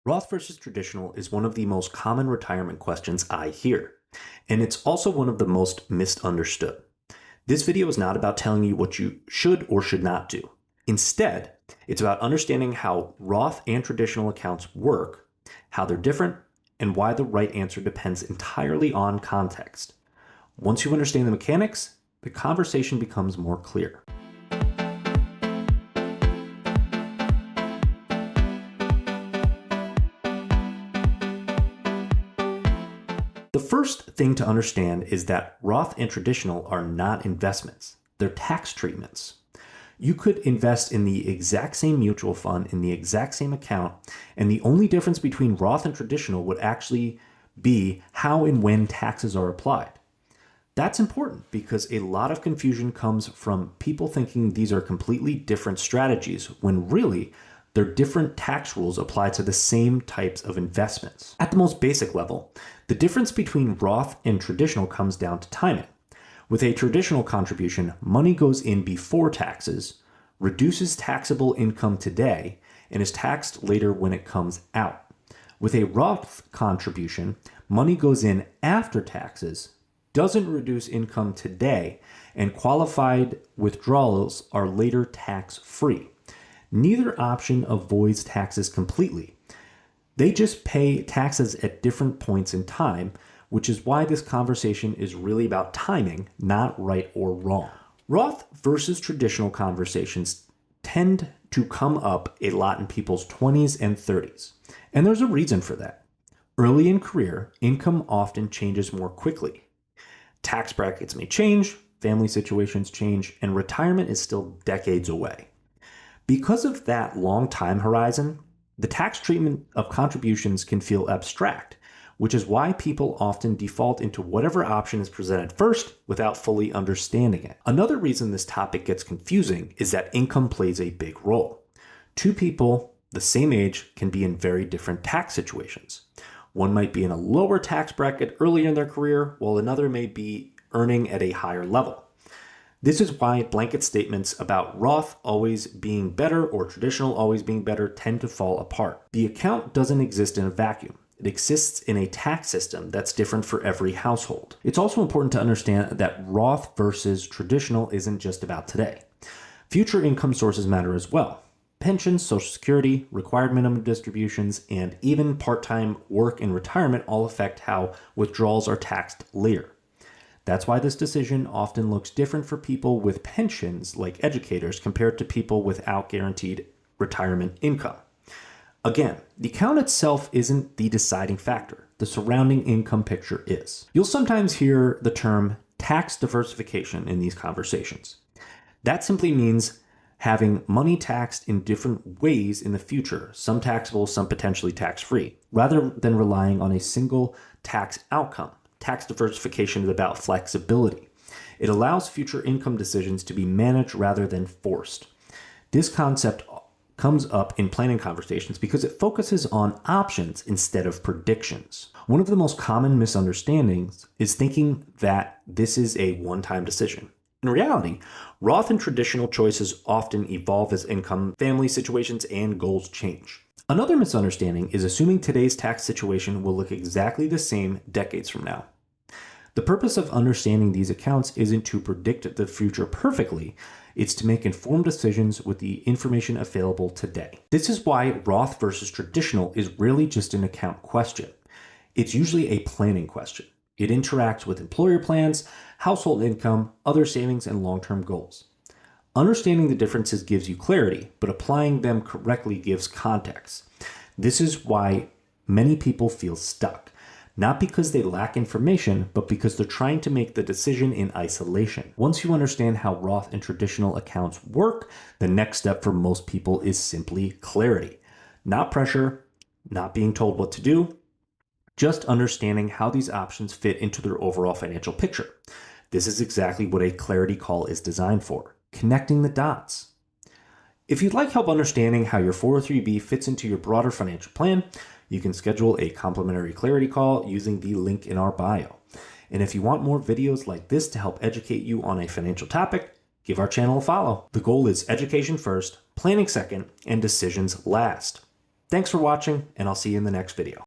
Roth versus traditional is one of the most common retirement questions I hear, and it's also one of the most misunderstood. This video is not about telling you what you should or should not do. Instead, it's about understanding how Roth and traditional accounts work, how they're different, and why the right answer depends entirely on context. Once you understand the mechanics, the conversation becomes more clear. The first thing to understand is that Roth and traditional are not investments. They're tax treatments. You could invest in the exact same mutual fund in the exact same account, and the only difference between Roth and traditional would actually be how and when taxes are applied. That's important because a lot of confusion comes from people thinking these are completely different strategies when really they're different tax rules apply to the same types of investments. At the most basic level, the difference between Roth and traditional comes down to timing. With a traditional contribution, money goes in before taxes, reduces taxable income today, and is taxed later when it comes out. With a Roth contribution, money goes in after taxes, doesn't reduce income today, and qualified withdrawals are later tax-free. Neither option avoids taxes completely. They just pay taxes at different points in time, which is why this conversation is really about timing, not right or wrong. Roth versus traditional conversations tend to come up a lot in people's 20s and 30s, and there's a reason for that. Early in career, income often changes more quickly. Tax brackets may change, family situations change, and retirement is still decades away. Because of that long time horizon, the tax treatment of contributions can feel abstract, which is why people often default into whatever option is presented first without fully understanding it. Another reason this topic gets confusing is that income plays a big role. Two people the same age can be in very different tax situations. One might be in a lower tax bracket earlier in their career, while another may be earning at a higher level. This is why blanket statements about Roth always being better or traditional always being better tend to fall apart. The account doesn't exist in a vacuum. It exists in a tax system that's different for every household. It's also important to understand that Roth versus traditional isn't just about today. Future income sources matter as well. Pensions, Social Security, required minimum distributions, and even part-time work and retirement all affect how withdrawals are taxed later. That's why this decision often looks different for people with pensions, like educators, compared to people without guaranteed retirement income. Again, the account itself isn't the deciding factor. The surrounding income picture is. You'll sometimes hear the term tax diversification in these conversations. That simply means having money taxed in different ways in the future, some taxable, some potentially tax-free, rather than relying on a single tax outcome. Tax diversification is about flexibility. It allows future income decisions to be managed rather than forced. This concept comes up in planning conversations because it focuses on options instead of predictions. One of the most common misunderstandings is thinking that this is a one-time decision. In reality, Roth and traditional choices often evolve as income, family situations, and goals change. Another misunderstanding is assuming today's tax situation will look exactly the same decades from now. The purpose of understanding these accounts isn't to predict the future perfectly, it's to make informed decisions with the information available today. This is why Roth versus traditional is really just an account question. It's usually a planning question. It interacts with employer plans, household income, other savings, and long-term goals. Understanding the differences gives you clarity, but applying them correctly gives context. This is why many people feel stuck. Not because they lack information, but because they're trying to make the decision in isolation. Once you understand how Roth and traditional accounts work, the next step for most people is simply clarity. Not pressure, not being told what to do, just understanding how these options fit into their overall financial picture. This is exactly what a clarity call is designed for, connecting the dots. If you'd like help understanding how your 403b fits into your broader financial plan, you can schedule a complimentary clarity call using the link in our bio. And if you want more videos like this to help educate you on a financial topic, give our channel a follow. The goal is education first, planning second, and decisions last. Thanks for watching, and I'll see you in the next video.